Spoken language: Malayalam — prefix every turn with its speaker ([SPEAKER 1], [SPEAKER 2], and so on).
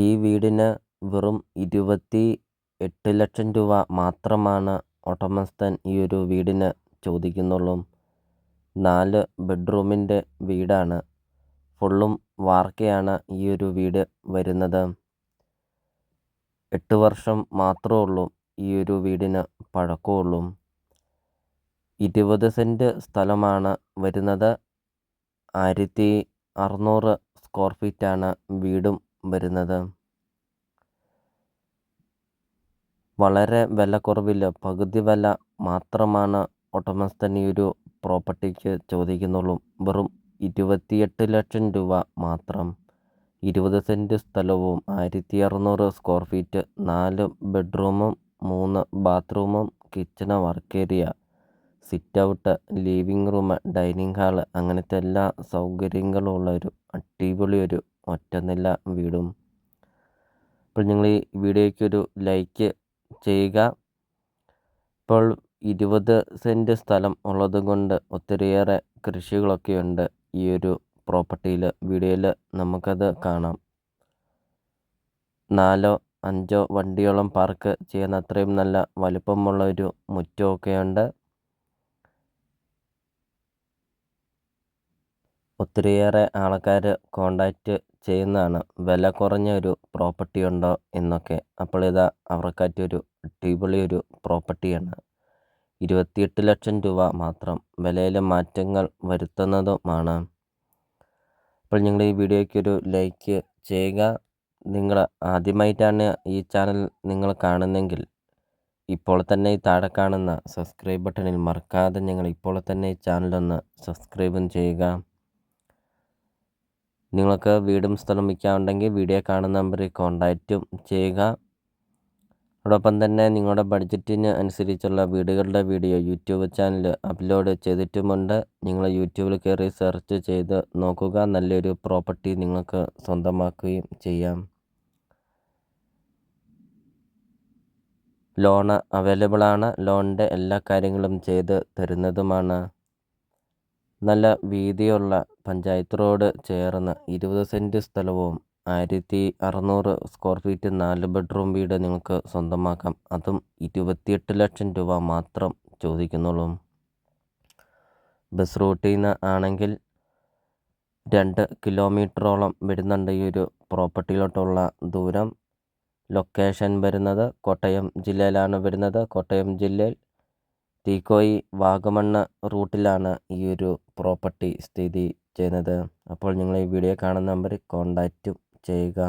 [SPEAKER 1] ഈ വീടിന് വെറും 28 ലക്ഷം രൂപ മാത്രമാണ് ഉടമസ്ഥൻ ഈ ഒരു വീടിന് ചോദിക്കുന്നുള്ളൂ. 4 ബെഡ്റൂമിൻ്റെ വീടാണ്. ഫുള്ളും വാർക്കയാണ് ഈ ഒരു വീട് വരുന്നത്. 8 വർഷം മാത്രമേ ഉള്ളൂ ഈ ഒരു വീടിന് പഴക്കമുള്ളൂ. 20 സെൻറ്റ് സ്ഥലമാണ് വരുന്നത്. 1600 സ്ക്വയർ ഫീറ്റാണ് വീടും വരുന്നത്. വളരെ വിലക്കുറവിൽ പകുതി വില മാത്രമാണ് ഉടമസ്ഥൻ ഈ ഒരു പ്രോപ്പർട്ടിക്ക് ചോദിക്കുന്നുള്ളൂ. വെറും 28 ലക്ഷം രൂപ മാത്രം. 20 സെൻറ്റ് സ്ഥലവും 1600 സ്ക്വയർ ഫീറ്റ്, 4 ബെഡ്റൂമും 3 ബാത്റൂമും, kitchen, work area, sit out, living room, dining hall, അങ്ങനത്തെ എല്ലാ സൗകര്യങ്ങളും ഉള്ള ഒരു അടിപൊളി ഒരു ഒറ്റനില വീടും. അപ്പോൾ നിങ്ങൾ ഈ വീഡിയോയ്ക്ക് ഒരു ലൈക്ക് ചെയ്യുക. ഇപ്പോൾ 20 സെൻറ്റ് സ്ഥലം ഉള്ളത് കൊണ്ട് ഒത്തിരിയേറെ കൃഷികളൊക്കെയുണ്ട് ഈ ഒരു പ്രോപ്പർട്ടിയിൽ. വീഡിയോയിൽ നമുക്കത് കാണാം. 4-5 വണ്ടിയോളം പാർക്ക് ചെയ്യുന്ന അത്രയും നല്ല വലുപ്പമുള്ള ഒരു മുറ്റമൊക്കെയുണ്ട്. ഒത്തിരിയേറെ ആൾക്കാർ കോണ്ടാക്റ്റ് ചെയ്യുന്നതാണ് വില കുറഞ്ഞ ഒരു പ്രോപ്പർട്ടി ഉണ്ടോ എന്നൊക്കെ. അപ്പോൾ ഇതാ അവർക്കായിട്ടൊരു അടിപൊളി ഒരു പ്രോപ്പർട്ടിയാണ്. 28 ലക്ഷം രൂപ മാത്രം. വിലയിൽ മാറ്റങ്ങൾ വരുത്തുന്നതുമാണ്. അപ്പോൾ നിങ്ങൾ ഈ വീഡിയോയ്ക്കൊരു ലൈക്ക് ചെയ്യുക. നിങ്ങൾ ആദ്യമായിട്ടാണ് ഈ ചാനൽ നിങ്ങൾ കാണുന്നെങ്കിൽ ഇപ്പോൾ തന്നെ ഈ താഴെ കാണുന്ന സബ്സ്ക്രൈബ് ബട്ടണിൽ മറക്കാതെ നിങ്ങൾ ഇപ്പോൾ തന്നെ ഈ ചാനലൊന്ന് സബ്സ്ക്രൈബും ചെയ്യുക. നിങ്ങൾക്ക് വീടും സ്ഥലം വിൽക്കാനുണ്ടെങ്കിൽ വീഡിയോ കാണുന്ന നമ്പറിൽ കോൺടാക്റ്റും ചെയ്യുക. അതോടൊപ്പം തന്നെ നിങ്ങളുടെ ബഡ്ജറ്റിന് അനുസരിച്ചുള്ള വീടുകളുടെ വീഡിയോ യൂട്യൂബ് ചാനൽ അപ്ലോഡ് ചെയ്തിട്ടുമുണ്ട്. നിങ്ങൾ യൂട്യൂബിൽ കയറി സെർച്ച് ചെയ്ത് നോക്കുക. നല്ലൊരു പ്രോപ്പർട്ടി നിങ്ങൾക്ക് സ്വന്തമാക്കുകയും ചെയ്യാം. ലോണ് അവൈലബിളാണ്. ലോണിൻ്റെ എല്ലാ കാര്യങ്ങളും ചെയ്ത് തരുന്നതുമാണ്. നല്ല വീതിയുള്ള പഞ്ചായത്ത് റോഡ് ചേർന്ന് 20 സെൻറ്റ് സ്ഥലവും 1600 സ്ക്വയർ ഫീറ്റ് 4 ബെഡ്റൂം വീട് നിങ്ങൾക്ക് സ്വന്തമാക്കാം. അതും 28 ലക്ഷം രൂപ മാത്രം ചോദിക്കുന്നുള്ളൂ. ബസ് റൂട്ടിൽ നിന്ന് ആണെങ്കിൽ 2 കിലോമീറ്ററോളം വരുന്നുണ്ട് ഈ ഒരു പ്രോപ്പർട്ടിയിലോട്ടുള്ള ദൂരം. ലൊക്കേഷൻ വരുന്നത് കോട്ടയം ജില്ലയിലാണ് വരുന്നത്. കോട്ടയം ജില്ലയിൽ തീക്കോയി വാഗമണ്ണ് റൂട്ടിലാണ് ഈ ഒരു പ്രോപ്പർട്ടി സ്ഥിതി ചെയ്യുന്നത്. അപ്പോൾ നിങ്ങൾ ഈ വീഡിയോ കാണുന്ന നമ്പറിൽ കോൺടാക്റ്റും ചെയ്യുക.